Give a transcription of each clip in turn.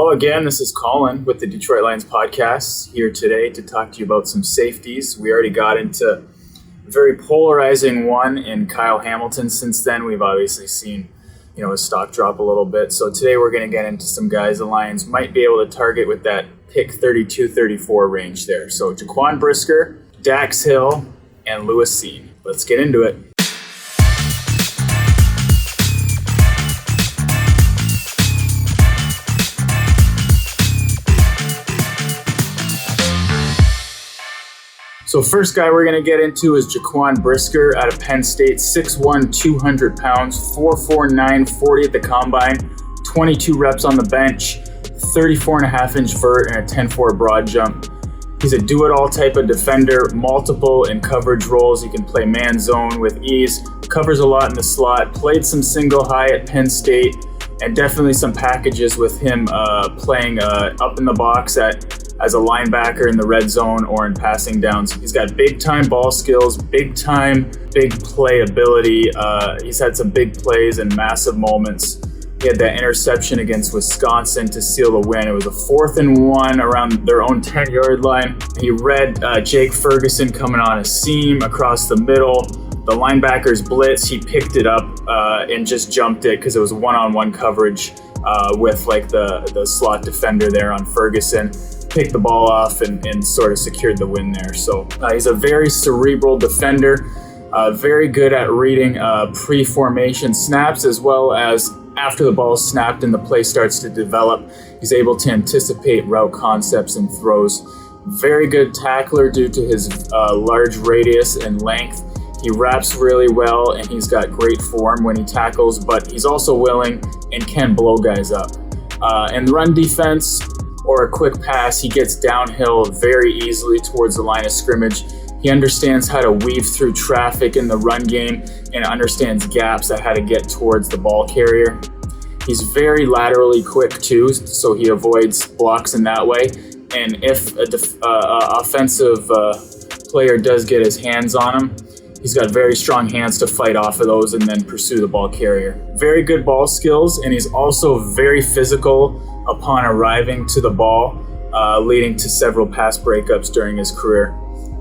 Hello again, this is Colin with the Detroit Lions podcast, here today to talk to you about some safeties. We already got into a very polarizing one in Kyle Hamilton. Since then, we've obviously seen his stock drop a little bit. So today we're going to get into some guys the Lions might be able to target with that pick 32-34 range there. So Jaquan Brisker, Daxton Hill, and Lewis Cine. Let's get into it. So first guy we're going to get into is Jaquan Brisker out of Penn State, 6'1", 200 pounds, 4'4", 940 at the combine, 22 reps on the bench, 34.5-inch vert, and a 10.4 broad jump. He's a do-it-all type of defender, multiple in coverage roles. He can play man zone with ease, covers a lot in the slot, played some single high at Penn State, and definitely some packages with him playing up in the box as a linebacker in the red zone or in passing downs. He's got big-time ball skills, big-time, big play ability. He's had some big plays and massive moments. He had that interception against Wisconsin to seal the win. It was a 4th and 1 around their own 10-yard line. He read Jake Ferguson coming on a seam across the middle. The linebacker's blitz, he picked it up and just jumped it because it was one-on-one coverage with like the slot defender there on Ferguson. Picked the ball off and sort of secured the win there. So he's a very cerebral defender, very good at reading pre-formation snaps, as well as after the ball is snapped and the play starts to develop, he's able to anticipate route concepts and throws. Very good tackler due to his large radius and length. He wraps really well and he's got great form when he tackles, but he's also willing and can blow guys up. In run defense, or a quick pass, he gets downhill very easily towards the line of scrimmage. He understands how to weave through traffic in the run game and understands gaps at how to get towards the ball carrier. He's very laterally quick too, so he avoids blocks in that way. And if an offensive player does get his hands on him, he's got very strong hands to fight off of those and then pursue the ball carrier. Very good ball skills, and he's also very physical upon arriving to the ball, leading to several pass breakups during his career.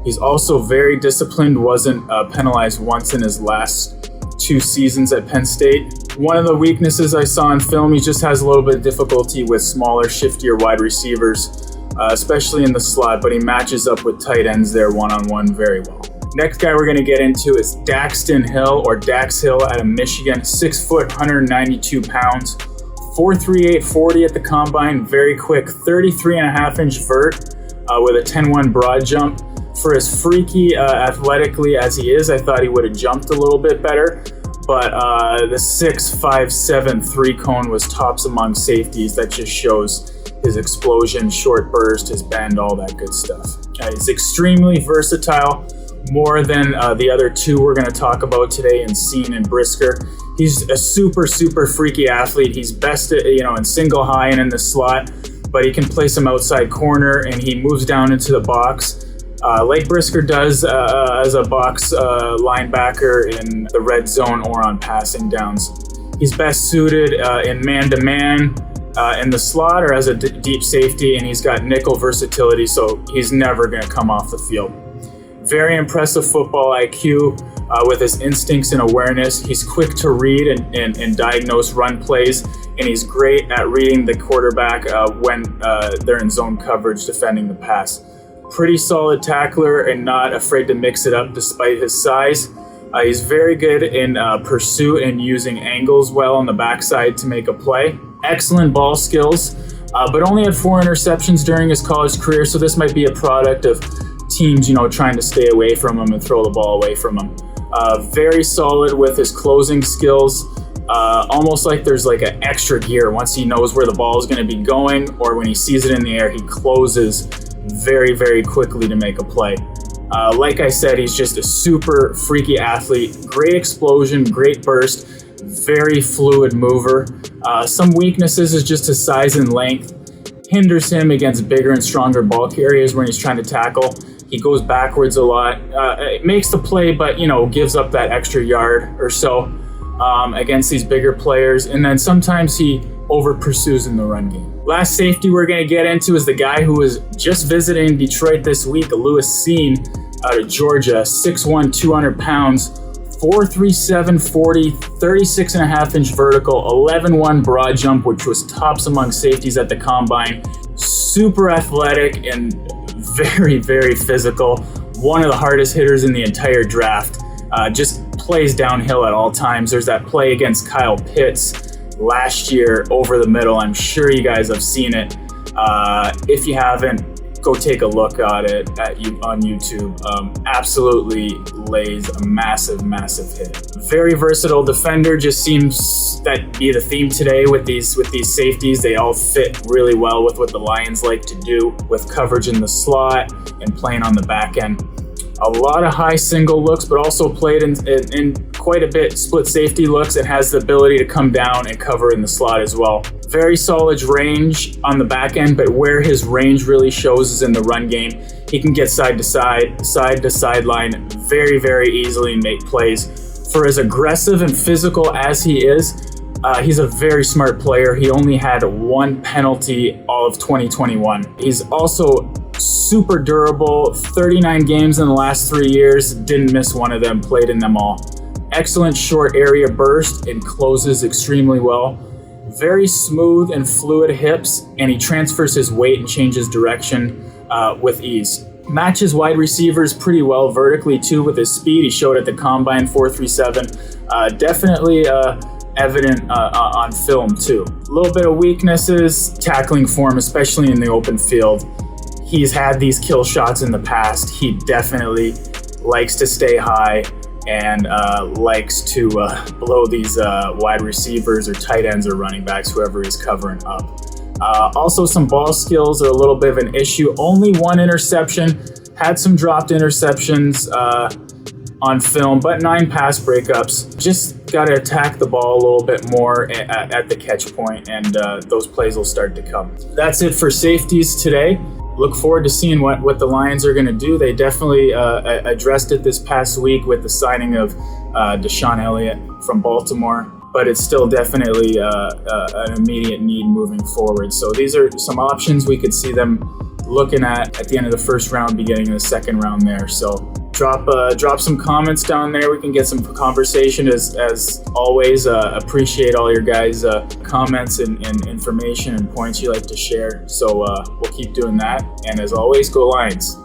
He's also very disciplined, wasn't penalized once in his last 2 seasons at Penn State. One of the weaknesses I saw in film, he just has a little bit of difficulty with smaller, shiftier wide receivers, especially in the slot, but he matches up with tight ends there one-on-one very well. Next guy we're going to get into is Daxton Hill, or Dax Hill out of Michigan, 6 foot, 192 pounds, 4.38 40 at the combine, very quick, 33.5-inch vert with a 10.1 broad jump. For as freaky athletically as he is, I thought he would have jumped a little bit better, but the 6.57 3-cone was tops among safeties. That just shows his explosion, short burst, his bend, all that good stuff. He's extremely versatile, more than the other two we're going to talk about today in Cine and Brisker. He's a super freaky athlete. He's best at, in single high and in the slot, but he can play some outside corner and he moves down into the box like Brisker does as a box linebacker in the red zone or on passing downs. He's best suited in man-to-man in the slot or as a deep safety, and he's got nickel versatility, so he's never going to come off the field. Very impressive football IQ with his instincts and awareness. He's quick to read and diagnose run plays, and he's great at reading the quarterback when they're in zone coverage defending the pass. Pretty solid tackler and not afraid to mix it up despite his size. He's very good in pursuit and using angles well on the backside to make a play. Excellent ball skills, but only had 4 interceptions during his college career, so this might be a product of teams, trying to stay away from him and throw the ball away from him. Very solid with his closing skills, almost like there's like an extra gear. Once he knows where the ball is going to be going, or when he sees it in the air, he closes very quickly to make a play. Like I said, he's just a super freaky athlete, great explosion, great burst, very fluid mover. Some weaknesses is just his size and length. Hinders him against bigger and stronger ball carriers when he's trying to tackle. He goes backwards a lot. It makes the play, but gives up that extra yard or so against these bigger players. And then sometimes he over pursues in the run game. Last safety we're going to get into is the guy who was just visiting Detroit this week, Lewis Cine out of Georgia, 6'1", 200 pounds, 4.37 40, 36.5-inch vertical, 11.1 broad jump, which was tops among safeties at the combine. Super athletic and very, very physical. One of the hardest hitters in the entire draft. Just plays downhill at all times. There's that play against Kyle Pitts last year over the middle. I'm sure you guys have seen it. If you haven't, go take a look at it on YouTube. Absolutely lays a massive, massive hit. Very versatile defender. Just seems that be the theme today with these safeties. They all fit really well with what the Lions like to do with coverage in the slot and playing on the back end. A lot of high single looks, but also played in quite a bit split safety looks and has the ability to come down and cover in the slot as well. Very solid range on the back end, but where his range really shows is in the run game. He can get side to sideline very, very easily and make plays. For as aggressive and physical as he is, he's a very smart player. He only had one penalty all of 2021. He's also super durable, 39 games in the last 3 years, didn't miss one of them, played in them all. Excellent short area burst and closes extremely well. Very smooth and fluid hips, and he transfers his weight and changes direction with ease. Matches wide receivers pretty well vertically too with his speed. He showed at the combine 4.37. Definitely evident on film too. A little bit of weaknesses, tackling form, especially in the open field. He's had these kill shots in the past. He definitely likes to stay high and likes to blow these wide receivers or tight ends or running backs, whoever he's covering up. Also, some ball skills are a little bit of an issue. Only one interception, had some dropped interceptions on film, but 9 pass breakups. Just got to attack the ball a little bit more at the catch point, and those plays will start to come. That's it for safeties today. Look forward to seeing what the Lions are going to do. They definitely addressed it this past week with the signing of DeShon Elliot from Baltimore, but it's still definitely an immediate need moving forward. So these are some options we could see them looking at the end of the first round, beginning of the second round there. So drop some comments down there. We can get some conversation as always. Appreciate all your guys' comments and information and points you like to share. So we'll keep doing that. And as always, go Lions.